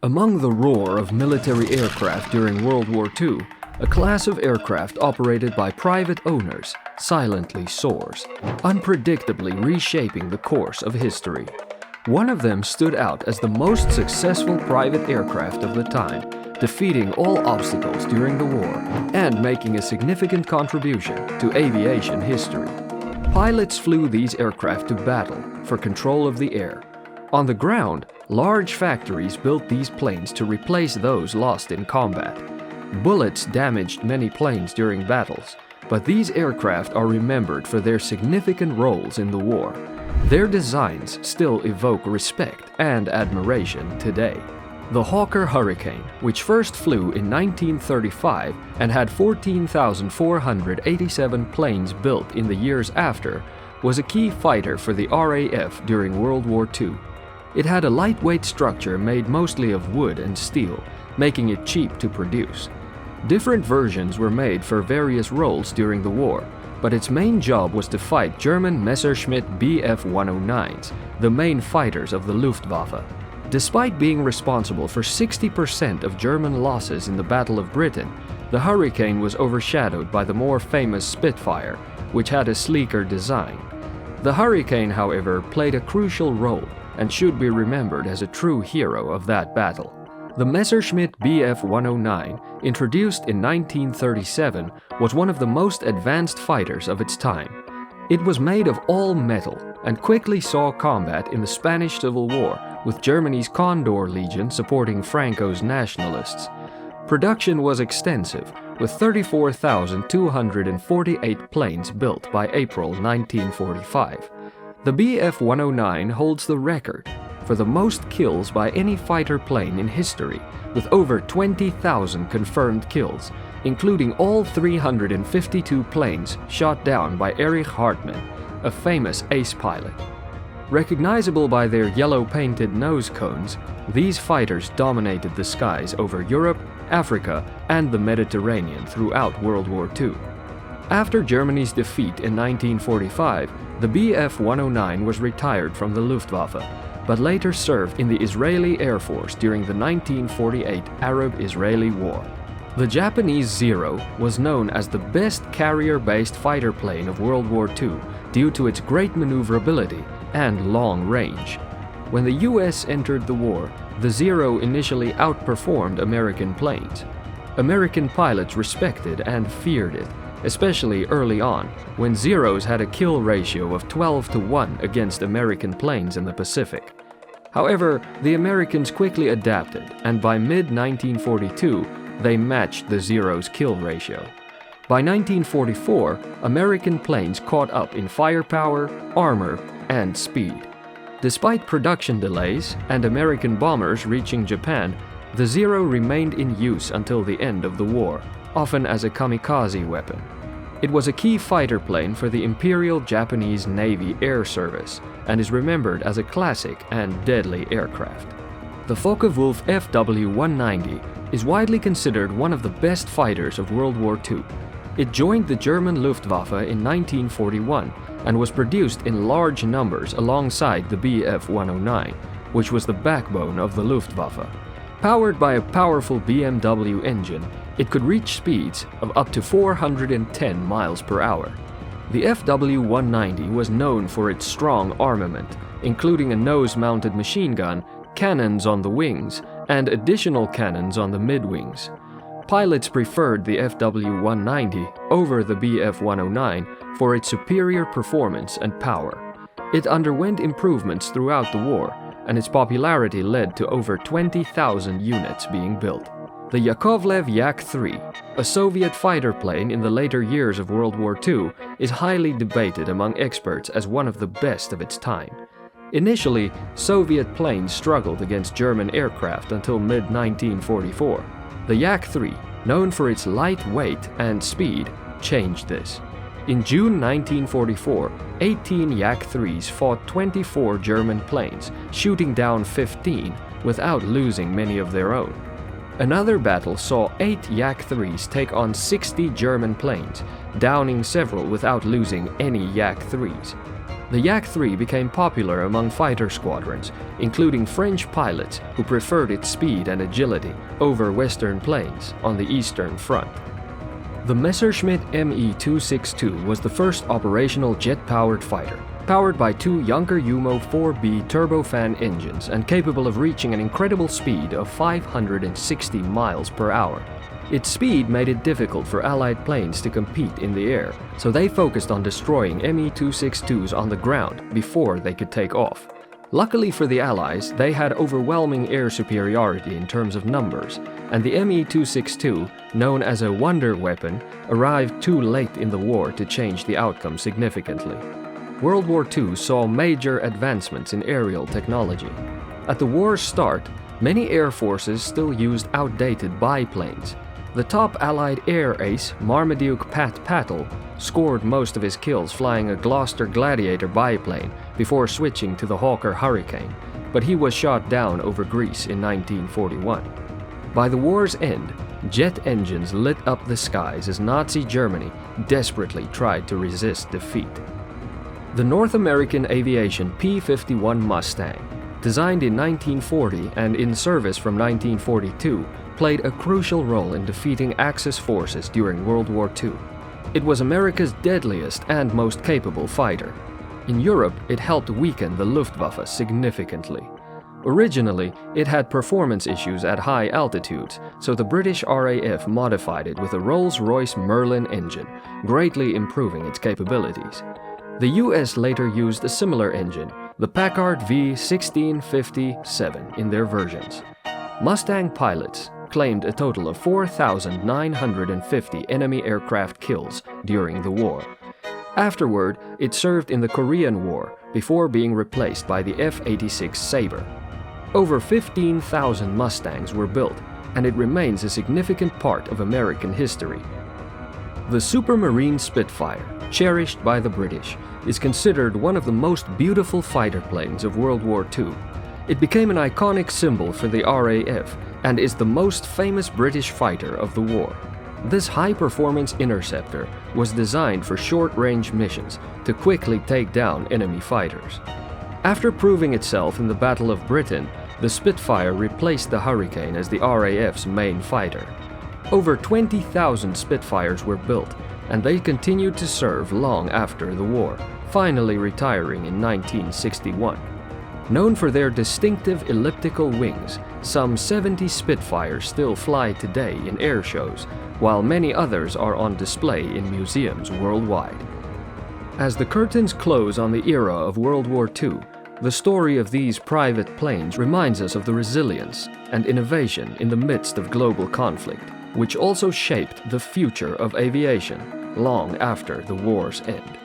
Among the roar of military aircraft during World War II, a class of aircraft operated by private owners silently soars, unpredictably reshaping the course of history. One of them stood out as the most successful private aircraft of the time, defeating all obstacles during the war and making a significant contribution to aviation history. Pilots flew these aircraft to battle for control of the air. On the ground, large factories built these planes to replace those lost in combat. Bullets damaged many planes during battles, but these aircraft are remembered for their significant roles in the war. Their designs still evoke respect and admiration today. The Hawker Hurricane, which first flew in 1935 and had 14,487 planes built in the years after, was a key fighter for the RAF during World War II. It had a lightweight structure made mostly of wood and steel, making it cheap to produce. Different versions were made for various roles during the war, but its main job was to fight German Messerschmitt Bf 109s, the main fighters of the Luftwaffe. Despite being responsible for 60% of German losses in the Battle of Britain, the Hurricane was overshadowed by the more famous Spitfire, which had a sleeker design. The Hurricane, however, played a crucial role and should be remembered as a true hero of that battle. The Messerschmitt Bf 109, introduced in 1937, was one of the most advanced fighters of its time. It was made of all metal and quickly saw combat in the Spanish Civil War, with Germany's Condor Legion supporting Franco's nationalists. Production was extensive, with 34,248 planes built by April 1945. The Bf 109 holds the record for the most kills by any fighter plane in history, with over 20,000 confirmed kills, including all 352 planes shot down by Erich Hartmann, a famous ace pilot. Recognizable by their yellow-painted nose cones, these fighters dominated the skies over Europe, Africa, and the Mediterranean throughout World War II. After Germany's defeat in 1945, the Bf 109 was retired from the Luftwaffe, but later served in the Israeli Air Force during the 1948 Arab-Israeli War. The Japanese Zero was known as the best carrier-based fighter plane of World War II due to its great maneuverability and long range. When the US entered the war, the Zero initially outperformed American planes. American pilots respected and feared it, especially early on, when Zeros had a kill ratio of 12-1 against American planes in the Pacific. However, the Americans quickly adapted, and by mid-1942, they matched the Zero's kill ratio. By 1944, American planes caught up in firepower, armor, and speed. Despite production delays and American bombers reaching Japan, the Zero remained in use until the end of the war, often as a kamikaze weapon. It was a key fighter plane for the Imperial Japanese Navy Air Service and is remembered as a classic and deadly aircraft. The Focke-Wulf FW-190 is widely considered one of the best fighters of World War II. It joined the German Luftwaffe in 1941 and was produced in large numbers alongside the Bf 109, which was the backbone of the Luftwaffe. Powered by a powerful BMW engine, it could reach speeds of up to 410 miles per hour. The FW-190 was known for its strong armament, including a nose-mounted machine gun, cannons on the wings, and additional cannons on the mid-wings. Pilots preferred the FW-190 over the Bf 109 for its superior performance and power. It underwent improvements throughout the war, and its popularity led to over 20,000 units being built. The Yakovlev Yak-3, a Soviet fighter plane in the later years of World War II, is highly debated among experts as one of the best of its time. Initially, Soviet planes struggled against German aircraft until mid-1944. The Yak-3, known for its light weight and speed, changed this. In June 1944, 18 Yak-3s fought 24 German planes, shooting down 15 without losing many of their own. Another battle saw 8 Yak-3s take on 60 German planes, downing several without losing any Yak-3s. The Yak-3 became popular among fighter squadrons, including French pilots who preferred its speed and agility over Western planes on the Eastern Front. The Messerschmitt Me-262 was the first operational jet-powered fighter, powered by two Junker Jumo 4B turbofan engines and capable of reaching an incredible speed of 560 miles per hour. Its speed made it difficult for Allied planes to compete in the air, so they focused on destroying Me-262s on the ground before they could take off. Luckily for the Allies, they had overwhelming air superiority in terms of numbers, and the Me-262, known as a wonder weapon, arrived too late in the war to change the outcome significantly. World War II saw major advancements in aerial technology. At the war's start, many air forces still used outdated biplanes. The top Allied air ace, Marmaduke Pat Patel, scored most of his kills flying a Gloucester Gladiator biplane before switching to the Hawker Hurricane, but he was shot down over Greece in 1941. By the war's end, jet engines lit up the skies as Nazi Germany desperately tried to resist defeat. The North American Aviation P-51 Mustang, designed in 1940 and in service from 1942, played a crucial role in defeating Axis forces during World War II. It was America's deadliest and most capable fighter. In Europe, it helped weaken the Luftwaffe significantly. Originally, it had performance issues at high altitudes, so the British RAF modified it with a Rolls-Royce Merlin engine, greatly improving its capabilities. The US later used a similar engine, the Packard V1657, in their versions. Mustang pilots claimed a total of 4,950 enemy aircraft kills during the war. Afterward, it served in the Korean War before being replaced by the F-86 Sabre. Over 15,000 Mustangs were built, and it remains a significant part of American history. The Supermarine Spitfire, cherished by the British, is considered one of the most beautiful fighter planes of World War II. It became an iconic symbol for the RAF and is the most famous British fighter of the war. This high-performance interceptor was designed for short-range missions to quickly take down enemy fighters. After proving itself in the Battle of Britain, the Spitfire replaced the Hurricane as the RAF's main fighter. Over 20,000 Spitfires were built, and they continued to serve long after the war, finally retiring in 1961. Known for their distinctive elliptical wings, some 70 Spitfires still fly today in air shows, while many others are on display in museums worldwide. As the curtains close on the era of World War II, the story of these private planes reminds us of the resilience and innovation in the midst of global conflict, which also shaped the future of aviation long after the war's end.